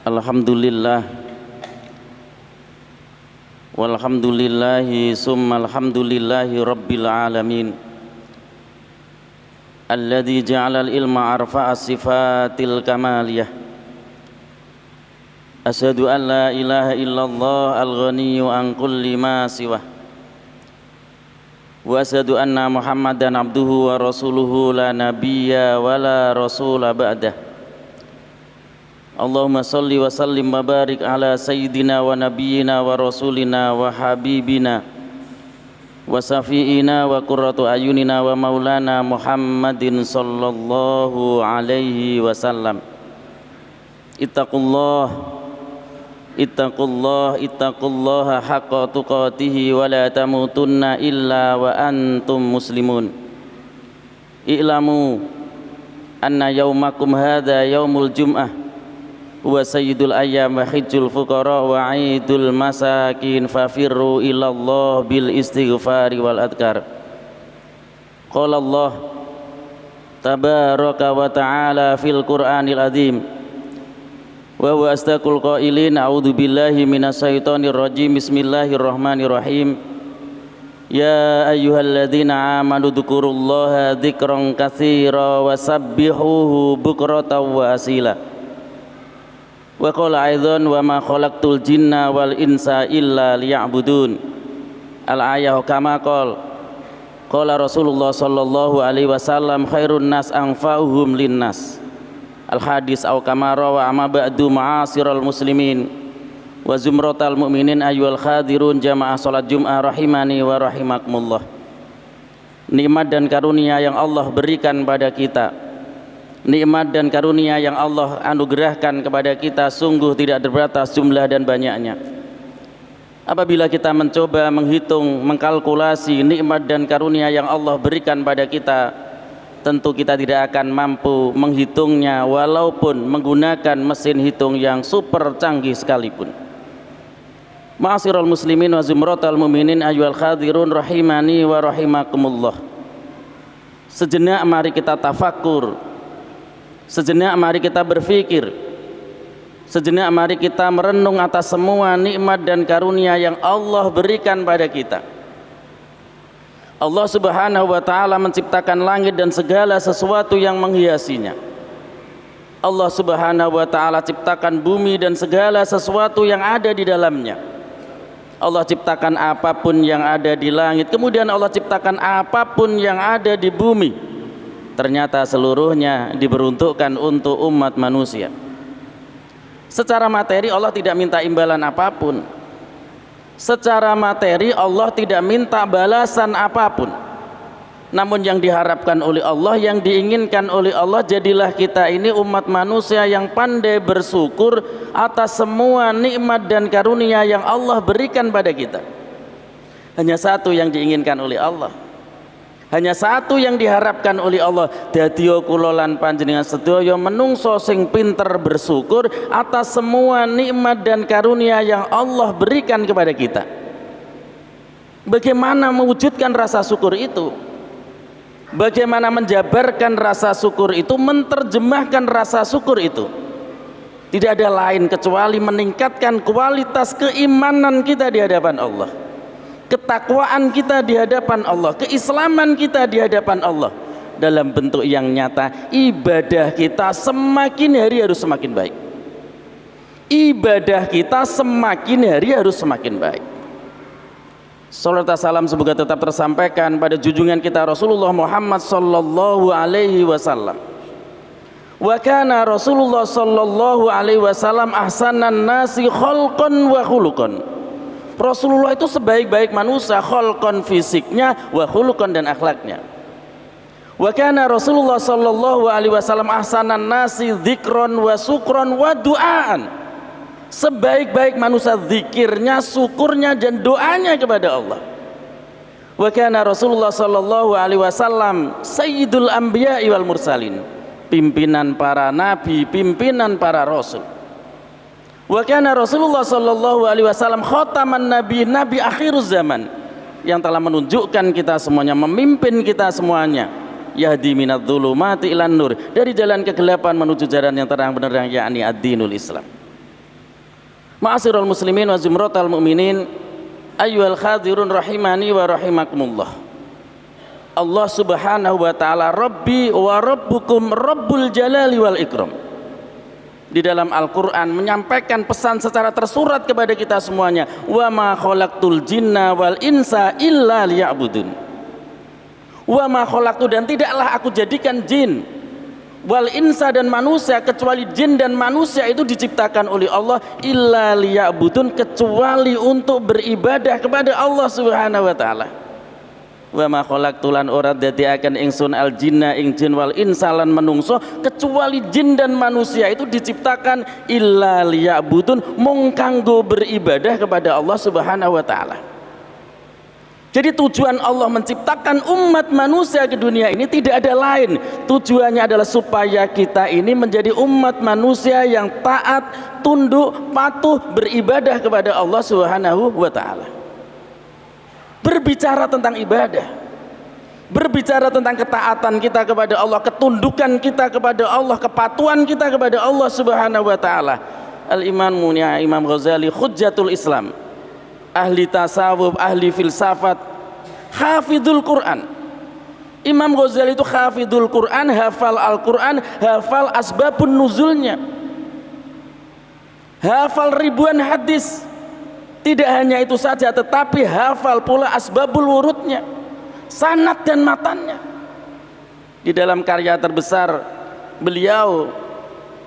Alhamdulillah walhamdulillahi summa alhamdulillahi rabbil alamin alladzi ja'alal ilma arfa'a sifatil kamaliyah. Asyhadu an la ilaha illallah al-ghaniyyu an kulli ma siwah wa asyhadu anna muhammadan abduhu wa rasuluhu la nabiyya wa la rasula ba'dah. Allahumma salli wa sallim wa barik ala sayyidina wa nabiyyina wa rasulina wa habibina wa safi'ina wa qurratu ayunina wa maulana Muhammadin sallallahu alaihi wasallam. Ittaqullah ittaqullaha haqqa tuqatihi wa la tamutunna illa wa antum muslimun. I'lamu anna yaumakum hadha yaumul jum'ah wa sayyidul ayyam wa hijjul fuqara wa aidul masakin fafirru ilallah bil istighfari wal adkar. Qala Allah tabaraka wa ta'ala fil qur'anil azim wa huwa astaqul qailin a'udzu billahi minas syaitonir rajim bismillahirrahmanirrahim. Ya ayyuhalladzina amanu dzkurullaha dzikran katsira wa sabbihuhu bukratan wa asila. Wa qala aidzan wa ma khalaqtul jinna wal insa illa liya'budun. Al-ayah kama qala Rasulullah sallallahu alaihi wasallam khairun nas anfa'uhum linnas. Al-hadis au kama rawa amma ba'du ma'asyiral muslimin wa zumratal mu'minin ayyuhal khadirun jamaah salat Jumat rahimani wa rahimakumullah. Nikmat dan karunia yang Allah berikan pada kita, nikmat dan karunia yang Allah anugerahkan kepada kita sungguh tidak terbatas jumlah dan banyaknya. Apabila kita mencoba menghitung, mengkalkulasi nikmat dan karunia yang Allah berikan pada kita, tentu kita tidak akan mampu menghitungnya walaupun menggunakan mesin hitung yang super canggih sekalipun. Ma'asyiral muslimin wa zumratal mu'minin ayyuhal khadirun rahimani wa rahimakumullah. Sejenak mari kita tafakkur, sejenak mari kita berfikir, sejenak mari kita merenung atas semua nikmat dan karunia yang Allah berikan pada kita. Allah subhanahu wa ta'ala menciptakan langit dan segala sesuatu yang menghiasinya. Allah subhanahu wa ta'ala ciptakan bumi dan segala sesuatu yang ada di dalamnya. Allah ciptakan apapun yang ada di langit, kemudian Allah ciptakan apapun yang ada di bumi. Ternyata seluruhnya diperuntukkan untuk umat manusia. Secara materi Allah tidak minta imbalan apapun. Secara materi Allah tidak minta balasan apapun. Namun yang diharapkan oleh Allah, yang diinginkan oleh Allah, jadilah kita ini umat manusia yang pandai bersyukur atas semua nikmat dan karunia yang Allah berikan pada kita. Hanya satu yang diinginkan oleh Allah, hanya satu yang diharapkan oleh Allah, dadiya kula lan panjenengan sedaya menungso sing pinter bersyukur atas semua nikmat dan karunia yang Allah berikan kepada kita. Bagaimana mewujudkan rasa syukur itu? Bagaimana menjabarkan rasa syukur itu, menerjemahkan rasa syukur itu? Tidak ada lain kecuali meningkatkan kualitas keimanan kita di hadapan Allah, ketakwaan kita di hadapan Allah, keislaman kita di hadapan Allah. Dalam bentuk yang nyata, ibadah kita semakin hari harus semakin baik. Ibadah kita semakin hari harus semakin baik. Salawat salam semoga tetap tersampaikan pada junjungan kita Rasulullah Muhammad sallallahu alaihi wasallam. Wa kana Rasulullah sallallahu alaihi wasallam ahsanan nasi khalqan wa khuluqan. Rasulullah itu sebaik-baik manusia, khalqan fisiknya, wa khuluqan dan akhlaknya. Wa kana Rasulullah sallallahu alaihi wasallam ahsanan nasi dzikran wa syukran wa du'aan. Sebaik-baik manusia zikirnya, syukurnya dan doanya kepada Allah. Wa kana Rasulullah sallallahu alaihi wasallam sayyidul anbiya'i wal mursalin, pimpinan para nabi, pimpinan para rasul. Wa kana Rasulullah sallallahu alaihi wasallam khataman nabi, nabi akhiruz zaman, yang telah menunjukkan kita semuanya, memimpin kita semuanya. Yahdi minadz dzulumati ilan nur, dari jalan kegelapan menuju jalan yang terang benderang, yakni ad-dinul Islam. Ma'asyiral muslimin wa zumratal mu'minin, ayyuhal khadirun rahimani wa rahimakumullah. Allah subhanahu wa ta'ala Rabbi wa Rabbukum Rabbul Jalali wal Ikram. Di dalam Al-Quran menyampaikan pesan secara tersurat kepada kita semuanya, wa ma khalaqtul jinna wal insa illa liya'budun. Wa ma khalaqtu, dan tidaklah aku jadikan jin wal insa, dan manusia, kecuali jin dan manusia itu diciptakan oleh Allah illa liya'budun, kecuali untuk beribadah kepada Allah subhanahu wa ta'ala. Wa ma khalaqtu lan ora dadiaken ingsun al jinna ing jin wal insa lan menungso, kecuali jin dan manusia itu diciptakan illa liya'budun, mung kanggo beribadah kepada Allah subhanahu wa ta'ala. Jadi tujuan Allah menciptakan umat manusia ke dunia ini tidak ada lain, tujuannya adalah supaya kita ini menjadi umat manusia yang taat, tunduk, patuh, beribadah kepada Allah subhanahu wa ta'ala. Berbicara tentang ibadah, berbicara tentang ketaatan kita kepada Allah, ketundukan kita kepada Allah, kepatuhan kita kepada Allah subhanahu wa ta'ala. Al-Imam Ghazali Hujjatul Islam, ahli tasawuf, ahli filsafat, hafidhul Quran. Imam Ghazali itu hafidhul Quran, hafal Al-Quran, hafal asbabun nuzulnya, hafal ribuan hadis. Tidak hanya itu saja, tetapi hafal pula asbabul wurudnya, sanad dan matannya. Di dalam karya terbesar beliau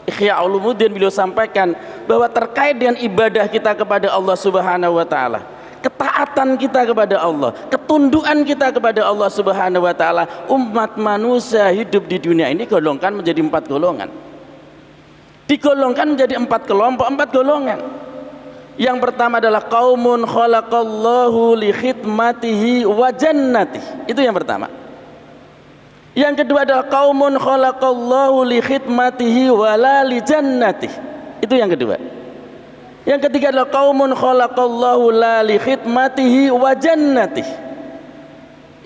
Ihya Ulumuddin, beliau sampaikan bahwa terkait dengan ibadah kita kepada Allah subhanahu wa ta'ala, ketaatan kita kepada Allah, ketundukan kita kepada Allah subhanahu wa ta'ala, umat manusia hidup di dunia ini digolongkan menjadi 4 golongan. Digolongkan menjadi 4 kelompok, 4 golongan. Yang pertama adalah qaumun khalaqallahu li khidmatihi wa jannatihi. Itu yang pertama. Yang kedua adalah qaumun khalaqallahu li khidmatihi wa la li jannatihi. Itu yang kedua. Yang ketiga adalah qaumun khalaqallahu la li khidmatihi wa jannatihi.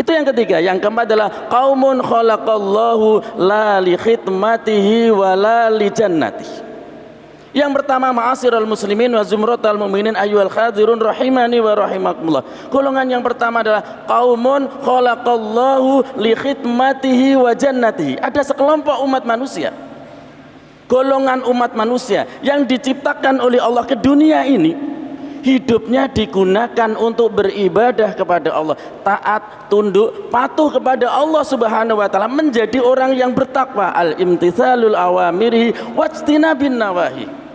Itu yang ketiga. Yang keempat adalah qaumun khalaqallahu la li khidmatihi wa la li jannatihi. Yang pertama, ma'asyiral muslimin wa zumratal mu'minin ayyuhal khadirun rahimani wa rahimakumullah. Golongan yang pertama adalah qaumun khalaqallahu li khidmatihi wa jannatihi. Ada sekelompok umat manusia, golongan umat manusia yang diciptakan oleh Allah ke dunia ini, hidupnya digunakan untuk beribadah kepada Allah, taat, tunduk, patuh kepada Allah subhanahu wa ta'ala, menjadi orang yang bertakwa, al-imtithalul awamiri wajtinabin nawahi.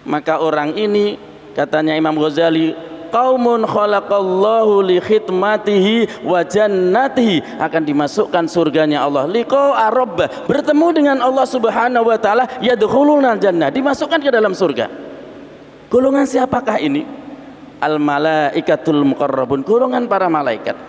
Maka orang ini, katanya Imam Ghazali, qaumun khalaqallahu li khidmatihi wa jannatihi, akan dimasukkan surganya Allah, liqa'a rabbah, bertemu dengan Allah subhanahu wa ta'ala, yadkhulunal jannah, dimasukkan ke dalam surga. Golongan siapakah ini? Al malaikatul muqarrabun, golongan para malaikat.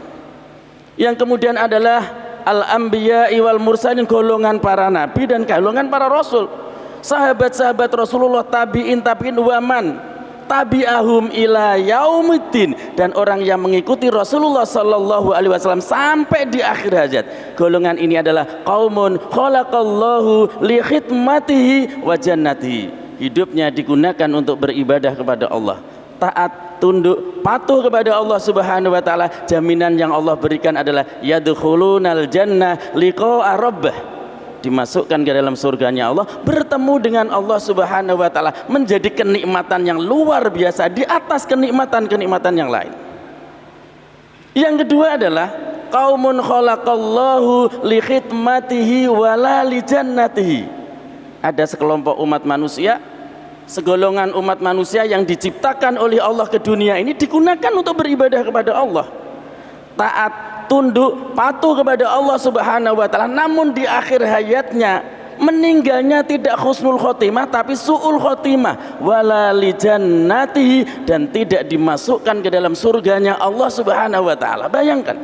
Yang kemudian adalah al anbiya wal mursalin, golongan para nabi dan golongan para rasul. Sahabat-sahabat Rasulullah, tabi'in waman tabi'ahum ila yaumiddin, dan orang yang mengikuti Rasulullah sallallahu alaihi wasallam sampai di akhir hayat. Golongan ini adalah qaumun khalaqallahu li khidmatihi wa jannatihi. Hidupnya digunakan untuk beribadah kepada Allah, taat, tunduk, patuh kepada Allah subhanahu wa ta'ala. Jaminan yang Allah berikan adalah yadkhulunal jannah liqa'a rabbah, dimasukkan ke dalam surganya Allah, bertemu dengan Allah subhanahu wa ta'ala, menjadi kenikmatan yang luar biasa di atas kenikmatan-kenikmatan yang lain. Yang kedua adalah qaumun khalaqallahu li khidmatihi wa la li jannatihi. Ada sekelompok umat manusia, segolongan umat manusia yang diciptakan oleh Allah ke dunia ini, digunakan untuk beribadah kepada Allah, taat, tunduk, patuh kepada Allah subhanahu wa ta'ala, namun di akhir hayatnya, meninggalnya tidak husnul khotimah tapi su'ul khotimah, wala li jannatihi, dan tidak dimasukkan ke dalam surganya Allah subhanahu wa ta'ala. Bayangkan,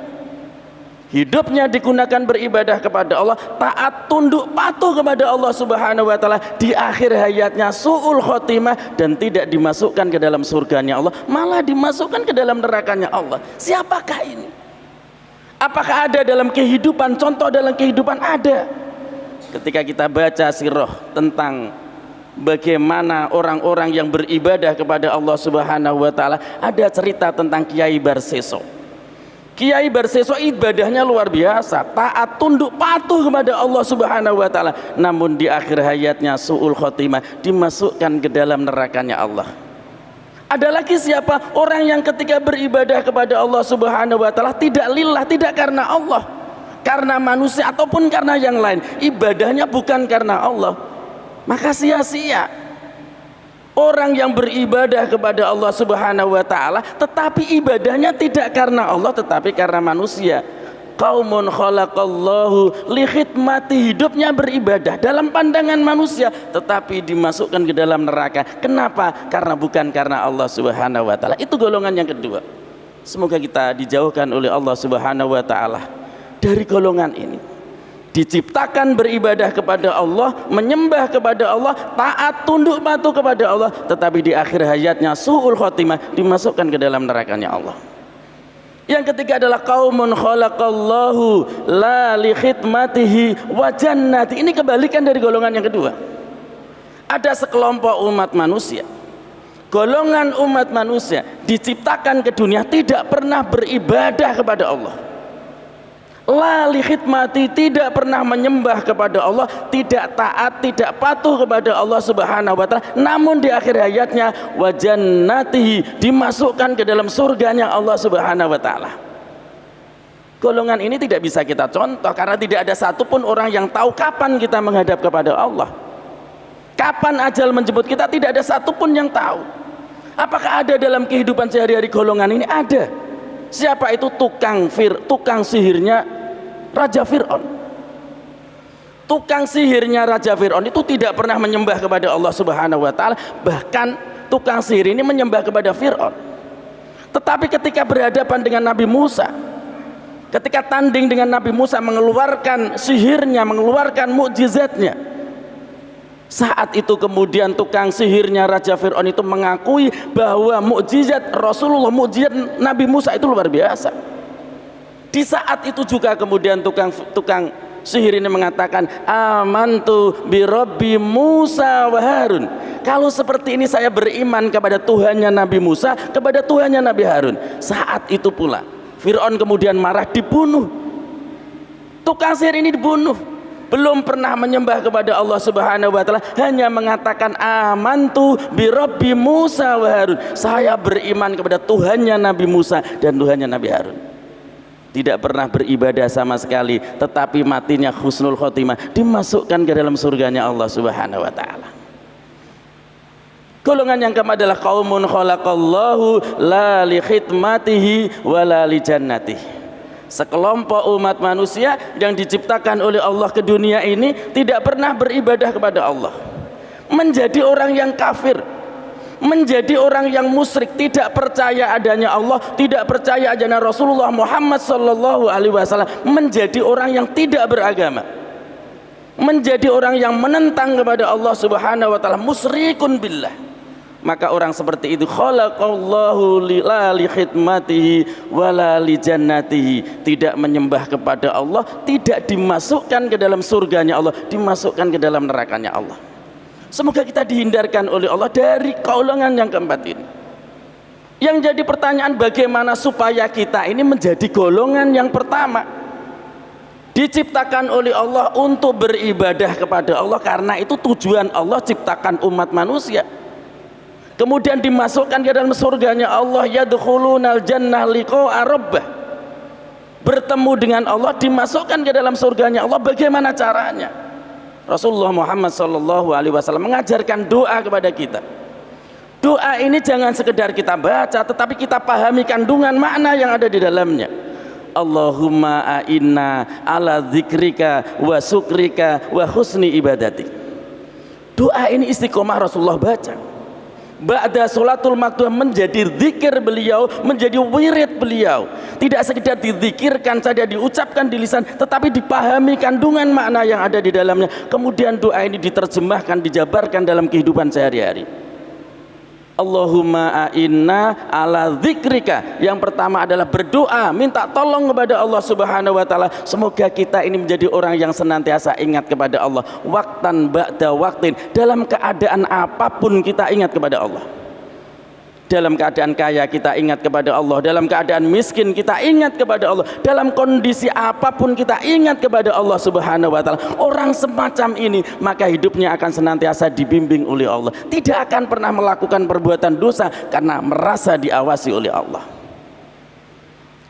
hidupnya digunakan beribadah kepada Allah, taat, tunduk, patuh kepada Allah subhanahu wa ta'ala, di akhir hayatnya su'ul khotimah dan tidak dimasukkan ke dalam surganya Allah, malah dimasukkan ke dalam nerakanya Allah. Siapakah ini? Apakah ada dalam kehidupan, contoh dalam kehidupan? Ada. Ketika kita baca sirah tentang bagaimana orang-orang yang beribadah kepada Allah Subhanahu wa taala. Ada cerita tentang Kiai Barseso. Kiai Barseso ibadahnya luar biasa, taat, tunduk, patuh kepada Allah Subhanahu wa taala. Namun di akhir hayatnya su'ul khotimah, dimasukkan ke dalam nerakanya Allah. Ada lagi siapa? Orang yang ketika beribadah kepada Allah Subhanahu wa taala tidak lillah, tidak karena Allah, karena manusia ataupun karena yang lain. Ibadahnya bukan karena Allah, maka sia-sia. Orang yang beribadah kepada Allah Subhanahu wa taala tetapi ibadahnya tidak karena Allah tetapi karena manusia. Qaumun khalaqallahu li khidmati, hidupnya beribadah dalam pandangan manusia tetapi dimasukkan ke dalam neraka. Kenapa? Karena bukan karena Allah Subhanahu wa taala. Itu golongan yang kedua. Semoga kita dijauhkan oleh Allah Subhanahu wa taala dari golongan ini. Diciptakan beribadah kepada Allah, menyembah kepada Allah, taat, tunduk patuh kepada Allah, tetapi di akhir hayatnya su'ul khotimah, dimasukkan ke dalam nerakanya Allah. Yang ketiga adalah qaumun khalaqallahu la li khidmatihi wa jannati. Ini kebalikan dari golongan yang kedua. Ada sekelompok umat manusia, golongan umat manusia diciptakan ke dunia tidak pernah beribadah kepada Allah. La li khidmati, tidak pernah menyembah kepada Allah, tidak taat, tidak patuh kepada Allah Subhanahu wa taala. Namun di akhir hayatnya wa jannatihi, dimasukkan ke dalam surganya Allah Subhanahu wa taala. Golongan ini tidak bisa kita contoh karena tidak ada satupun orang yang tahu kapan kita menghadap kepada Allah. Kapan ajal menjemput kita, tidak ada satupun yang tahu. Apakah ada dalam kehidupan sehari-hari golongan ini? Ada. Siapa itu? Tukang sihirnya Raja Fir'aun. Tukang sihirnya Raja Fir'aun itu tidak pernah menyembah kepada Allah Subhanahu wa taala, bahkan tukang sihir ini menyembah kepada Fir'aun. Tetapi ketika berhadapan dengan Nabi Musa, ketika tanding dengan Nabi Musa, mengeluarkan sihirnya, mengeluarkan mukjizatnya, saat itu kemudian tukang sihirnya Raja Fir'aun itu mengakui bahwa mukjizat Rasulullah, mukjizat Nabi Musa itu luar biasa. Di saat itu juga kemudian tukang sihir ini mengatakan, amantu bi Rabbi Musa wa Harun. Kalau seperti ini saya beriman kepada Tuhannya Nabi Musa, kepada Tuhannya Nabi Harun. Saat itu pula Fir'aun kemudian marah, dibunuh. Tukang sihir ini dibunuh. Belum pernah menyembah kepada Allah Subhanahu wa taala, hanya mengatakan amantu bi Rabbi Musa wa Harun. Saya beriman kepada Tuhannya Nabi Musa dan Tuhannya Nabi Harun. Tidak pernah beribadah sama sekali, tetapi matinya husnul khotimah, dimasukkan ke dalam surganya Allah Subhanahu wa taala. Golongan yang keempat adalah qaumun khalaqallahu la li khidmatihi wa la li jannatihi. Sekelompok umat manusia yang diciptakan oleh Allah ke dunia ini tidak pernah beribadah kepada Allah, menjadi orang yang kafir, menjadi orang yang musyrik, tidak percaya adanya Allah, tidak percaya adanya Rasulullah Muhammad sallallahu alaihi wasallam, menjadi orang yang tidak beragama, menjadi orang yang menentang kepada Allah Subhanahu wa taala, musyrikun billah. Maka orang seperti itu khalaqallahu la li khidmatihi wa la li jannatihi, tidak menyembah kepada Allah, tidak dimasukkan ke dalam surganya Allah, dimasukkan ke dalam nerakanya Allah. Semoga kita dihindarkan oleh Allah dari golongan yang keempat ini. Yang jadi pertanyaan, bagaimana supaya kita ini menjadi golongan yang pertama, diciptakan oleh Allah untuk beribadah kepada Allah, karena itu tujuan Allah ciptakan umat manusia, kemudian dimasukkan ke dalam surganya Allah, yadkhulunal jannah liqa'a rabbah, bertemu dengan Allah, dimasukkan ke dalam surganya Allah. Bagaimana caranya? Rasulullah Muhammad sallallahu alaihi wasallam mengajarkan doa kepada kita. Doa ini jangan sekedar kita baca, tetapi kita pahami kandungan makna yang ada di dalamnya. Allahumma a'inna ala dzikrika wa syukrika wa husni ibadati. Doa ini istiqomah Rasulullah baca. Ba'da sholatul maktubah menjadi zikir beliau, menjadi wirid beliau. Tidak sekedar dizikirkan saja, diucapkan di lisan, tetapi dipahami kandungan makna yang ada di dalamnya. Kemudian doa ini diterjemahkan, dijabarkan dalam kehidupan sehari-hari. Allahumma a'inna ala dzikrika. Yang pertama adalah berdoa, minta tolong kepada Allah Subhanahu wa taala. Semoga kita ini menjadi orang yang senantiasa ingat kepada Allah, waktan ba'da waktin, dalam keadaan apapun kita ingat kepada Allah. Dalam keadaan kaya kita ingat kepada Allah, dalam keadaan miskin kita ingat kepada Allah, dalam kondisi apapun kita ingat kepada Allah Subhanahu wa taala. Orang semacam ini maka hidupnya akan senantiasa dibimbing oleh Allah, tidak akan pernah melakukan perbuatan dosa karena merasa diawasi oleh Allah.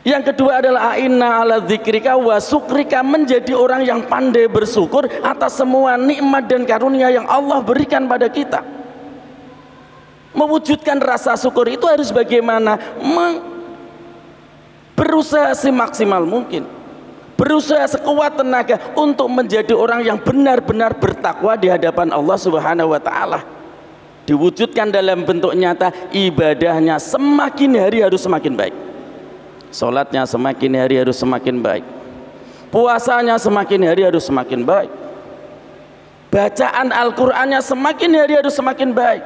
Yang kedua adalah a'inna ala dzikrika wa syukrika, menjadi orang yang pandai bersyukur atas semua nikmat dan karunia yang Allah berikan pada kita. Mewujudkan rasa syukur itu harus bagaimana? Berusaha semaksimal mungkin, berusaha sekuat tenaga untuk menjadi orang yang benar-benar bertakwa di hadapan Allah Subhanahu wa taala. Diwujudkan dalam bentuk nyata, ibadahnya semakin hari harus semakin baik, sholatnya semakin hari harus semakin baik, puasanya semakin hari harus semakin baik, bacaan Al-Qur'annya semakin hari harus semakin baik,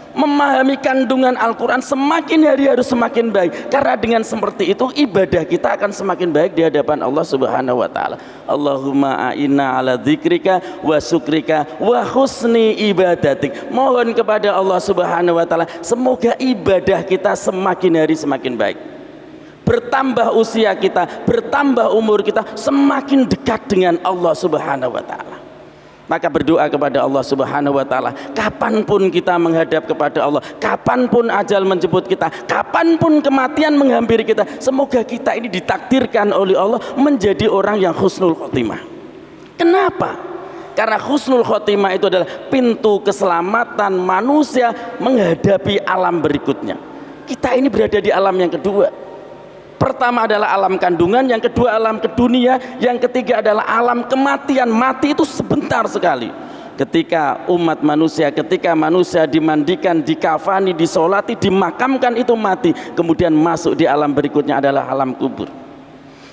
memahami kandungan Al-Quran semakin hari harus semakin baik. Karena dengan seperti itu ibadah kita akan semakin baik di hadapan Allah Subhanahu wa taala. Allahumma a'inna ala dzikrika wa syukrika wa husni ibadatik. Mohon kepada Allah Subhanahu wa taala semoga ibadah kita semakin hari semakin baik. Bertambah usia kita, bertambah umur kita, semakin dekat dengan Allah Subhanahu wa taala. Maka berdoa kepada Allah Subhanahu wa taala, kapanpun kita menghadap kepada Allah, kapanpun ajal menjemput kita, kapanpun kematian menghampiri kita, semoga kita ini ditakdirkan oleh Allah menjadi orang yang husnul khotimah. Kenapa? Karena husnul khotimah itu adalah pintu keselamatan manusia menghadapi alam berikutnya. Kita ini berada di alam yang kedua. Pertama adalah alam kandungan, yang kedua alam kedunia, yang ketiga adalah alam kematian. Mati itu sebentar sekali. Ketika umat manusia, ketika manusia dimandikan, dikafani, disolati, dimakamkan, itu mati. Kemudian masuk di alam berikutnya adalah alam kubur.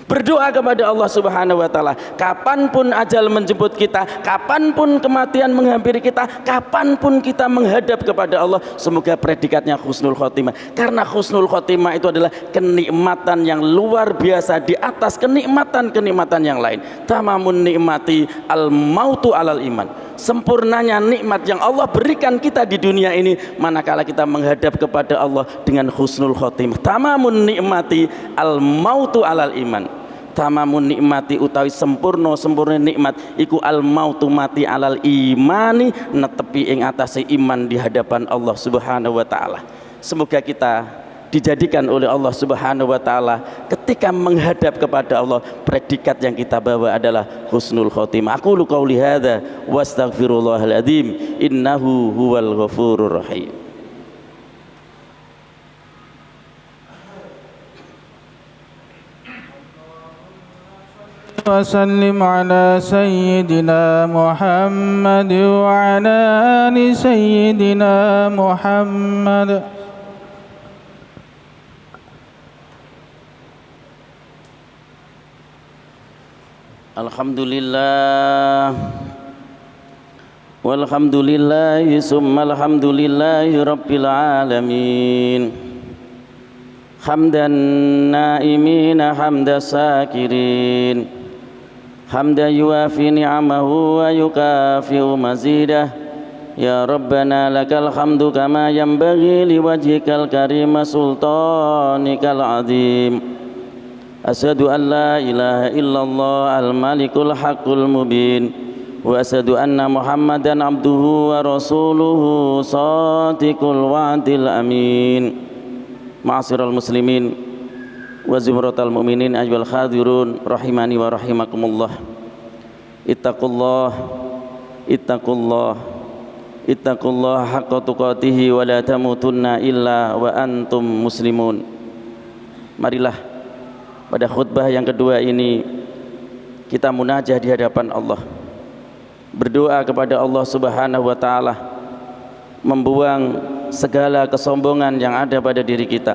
Berdoa kepada Allah Subhanahu wa taala, kapanpun ajal menjemput kita, kapanpun kematian menghampiri kita, kapanpun kita menghadap kepada Allah, semoga predikatnya husnul khotimah. Karena husnul khotimah itu adalah kenikmatan yang luar biasa di atas kenikmatan-kenikmatan yang lain. Tamamun nikmati al mautu alal iman. Sempurnanya nikmat yang Allah berikan kita di dunia ini manakala kita menghadap kepada Allah dengan husnul khotimah. Tamamun nikmati al mautu alal iman. Tamamun nikmati utawi sempurna nikmat iku al mautu mati alal imani, netepi ing atase iman di hadapan Allah Subhanahu wa taala. Semoga kita dijadikan oleh Allah Subhanahu wa taala ketika menghadap kepada Allah, predikat yang kita bawa adalah husnul khotimah. Aqulu qauli hadza wastaghfirullahal adzim innahu huwal ghafurur rahim. وسلم على سيدنا محمد وعلى آل سيدنا محمد. Alhamdulillah walhamdulillahi summa alhamdulillahi rabbil alamin. Hamdan naimina hamda sakirin, hamda yuafi ni'amahu wa yukafi'u mazidah. Ya Rabbana lakal hamdu kama yanbaghi liwajhikal karima sultanikal azim. Asyhadu an la ilaha illallah al-malikul haqqul mubin, wa asyhadu anna Muhammadan abduhu wa rasuluhu shadiqul wa'dil amin. Ma'asyiral muslimin wa zumratal mu'minin ayyuhal hadirun rahimani wa rahimakumullah. Ittaqullah ittaqullah ittaqullah haqqa tuqatih wa la tamutunna illa wa antum muslimun. Marilah pada khutbah yang kedua ini kita munajah di hadapan Allah, berdoa kepada Allah Subhanahu wa taala, membuang segala kesombongan yang ada pada diri kita,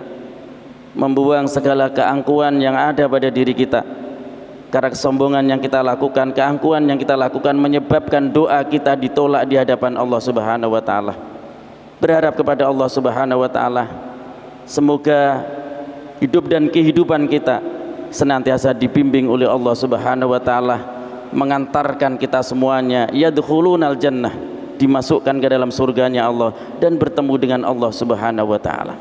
membuang segala keangkuhan yang ada pada diri kita. Karena kesombongan yang kita lakukan, keangkuhan yang kita lakukan menyebabkan doa kita ditolak di hadapan Allah Subhanahu wa taala. berharap kepada Allah Subhanahu wa taala semoga hidup dan kehidupan kita senantiasa dibimbing oleh Allah Subhanahu wa taala, mengantarkan kita semuanya yadkhulunal jannah, dimasukkan ke dalam surganya Allah dan bertemu dengan Allah Subhanahu wa taala.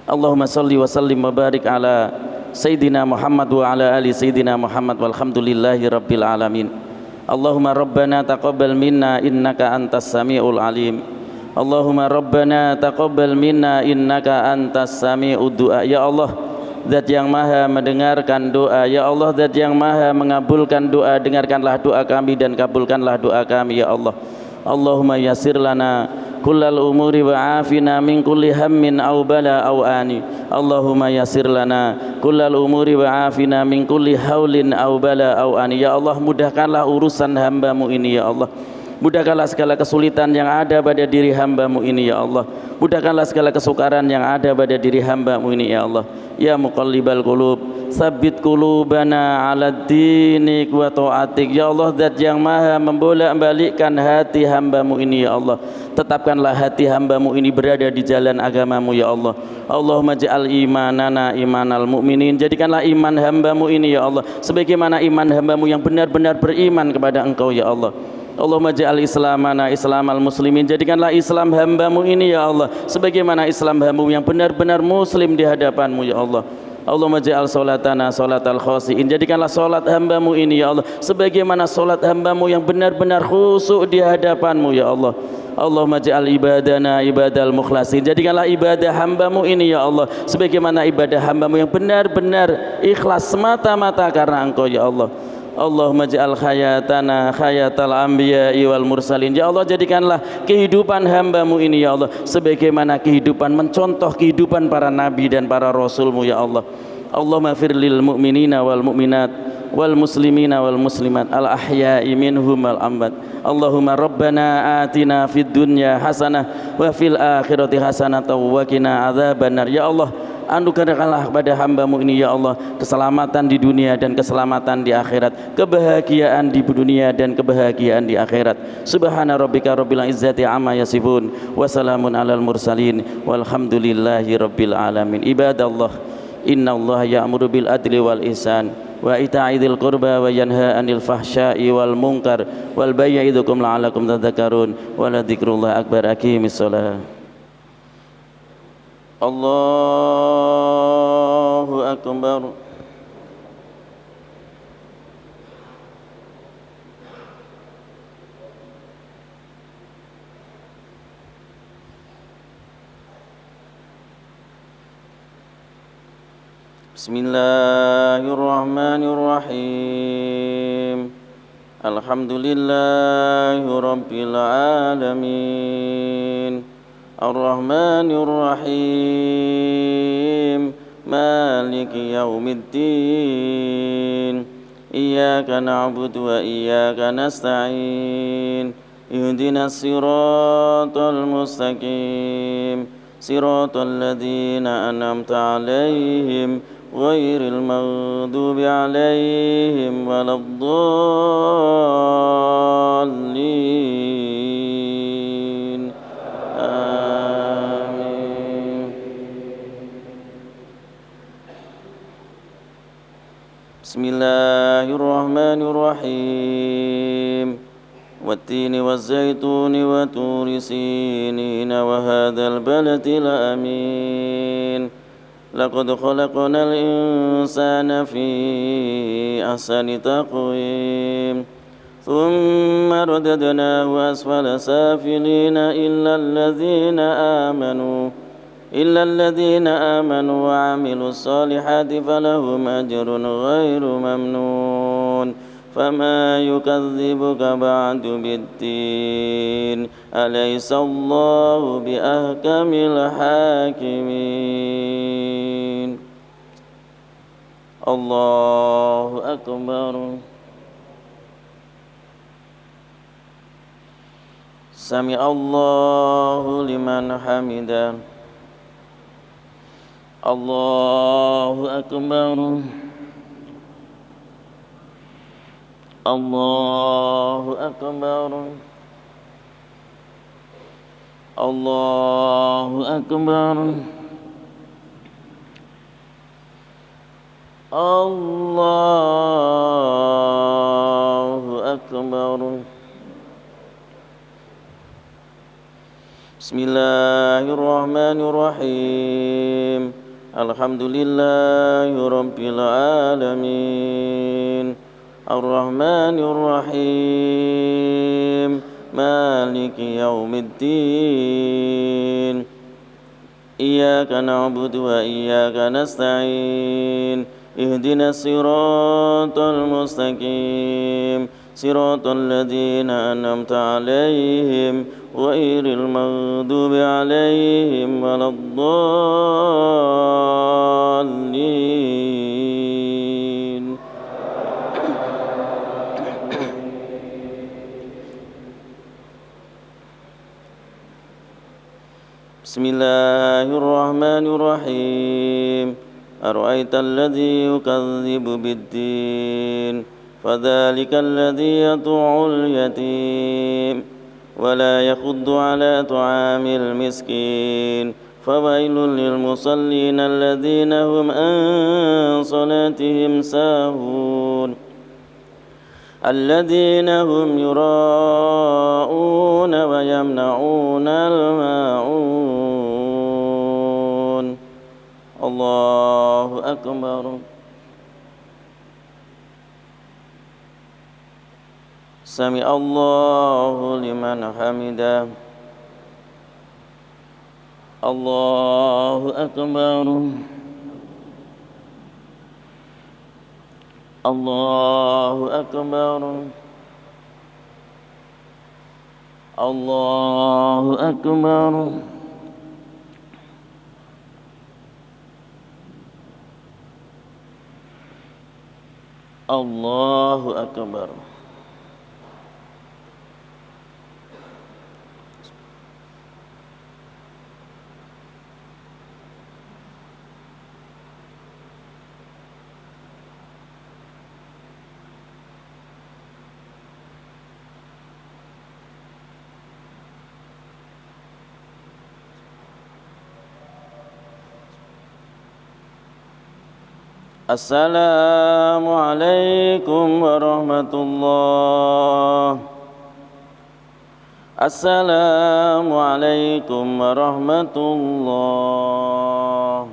Allahumma salli wa sallim wa barik ala Sayyidina Muhammad wa ala ali Sayyidina Muhammad walhamdulillahi rabbil alamin. Allahumma rabbana taqabbal minna innaka antas samiul alim. Allahumma rabbana taqabbal minna innaka antas sami'ud du'a. Ya Allah, Zat yang maha mendengarkan doa. Ya Allah, Zat yang maha mengabulkan doa, dengarkanlah doa kami dan kabulkanlah doa kami ya Allah. Allahumma yassir lana kullal umuri wa afina min kulli hammin aw bala aw ani. Allahumma yassir lana kullal umuri wa afina min kulli haulin aw bala aw ani. Ya Allah, mudahkanlah urusan hamba-Mu ini ya Allah. Mudahkanlah segala kesulitan yang ada pada diri hamba-Mu ini ya Allah. Mudahkanlah segala kesukaran yang ada pada diri hamba-Mu ini ya Allah. Ya muqallibal qulub, tsabbit qulubana 'ala dinik wa ta'atik. Ya Allah, Zat yang maha membolak-balikkan hati hamba-Mu ini ya Allah. Tetapkanlah hati hamba-Mu ini berada di jalan agama-Mu ya Allah. Allahumma ja'al imanana imanal mu'minin. Jadikanlah iman hamba-Mu ini ya Allah sebagaimana iman hamba-Mu yang benar-benar beriman kepada Engkau ya Allah. Allahumma ja'al islamana islamal muslimin. Jadikanlah Islam hamba-Mu ini ya Allah sebagaimana Islam hamba-Mu yang benar-benar muslim di hadapan-Mu ya Allah. Allahumma ja'al salatana salatal khasiin. Jadikanlah salat hamba-Mu ini ya Allah sebagaimana salat hamba-Mu yang benar-benar khusyuk di hadapan-Mu ya Allah. Allahumma ja'al ibadana ibadal mukhlasin. Jadikanlah ibadah hamba-Mu ini ya Allah sebagaimana ibadah hamba-Mu yang benar-benar ikhlas semata-mata karena Engkau ya Allah. Allahumma ja'al khayatana khayatal anbiya'i wal mursalin. Ya Allah, jadikanlah kehidupan hamba-Mu ini ya Allah sebagaimana kehidupan mencontoh kehidupan para nabi dan para rasul-Mu ya Allah. Allahumma fir lil mu'minina wal mu'minat wal muslimina wal muslimat al ahya'i minhum wal amwat. Allahumma rabbana atina fid dunya hasanah wa fil akhirati hasanah wa qina adzabannar. Ya Allah, anugerahkanlah kepada hamba-Mu ini ya Allah keselamatan di dunia dan keselamatan di akhirat, kebahagiaan di dunia dan kebahagiaan di akhirat. Subhana rabbika rabbil izzati amma yasifun wa salamun alal mursalin walhamdulillahi rabbil alamin. Ibadallah, innallaha ya'muru bil adli wal ihsan wa ita'i dzil qurba wa yanha 'anil fahsya'i wal munkar wal bagyi ya'idukum la'allakum tadhakkarun wa la dzikrullahi akbar. Aqimis shalah. Allahu akbar. Bismillahirrahmanirrahim. Alhamdulillahi rabbil alamin. Ar-Rahmanir Rahim, Maliki Yaumiddin. Iyyaka na'budu wa iyyaka nasta'in. Ihdinas siratal mustaqim, siratal ladzina an'amta 'alaihim ghairil maghdubi 'alaihim waladdallin. Bismillahirrahmanirrahim. Wattini wazzaituni wa turi sinina wa hadzal baladil amin. Laqad khalaqnal insana fi ahsani taqwim. Thumma radadnahu asfala safilina illa alladhina amanu wa 'amilus solihati falahum ajrun ghairu mamnun. Fama yukadzibuka ba'du biddin. Alaysallahu biahkamil hakimin. Allahu akbar. Sami Allahu liman hamidah. Allahu akbar. Allahu akbar. Allahu Akbar. Allahu Akbar. Bismillahirrahmanirrahim. Alhamdulillahi rabbil alamin. Ar-Rahmanir Rahim. Maliki yaumiddin. Iyyaka na'budu wa iyyaka nasta'in. Ihdinas siratal mustaqim. Siratal ladzina an'amta 'alaihim ghairil maghdubi 'alaihim waladdallin. Bismillahirrahmanirrahim. Ara'aital ladzi yukadzibu biddin. Fadzalika alladzi yad'ul yatim wa la yakhuddu 'ala ta'amil miskin. Fawailul lil musallin alladzina hum an salatihim sahun. Alladzina hum yura'una wa yamna'una al-ma'un. Allahu Akbar. Sami Allahu liman hamidah. Allahu Akbar. Allahu Akbar. Allahu Akbar. Allahu Akbar. Assalamualaikum warahmatullah. Assalamualaikum warahmatullah.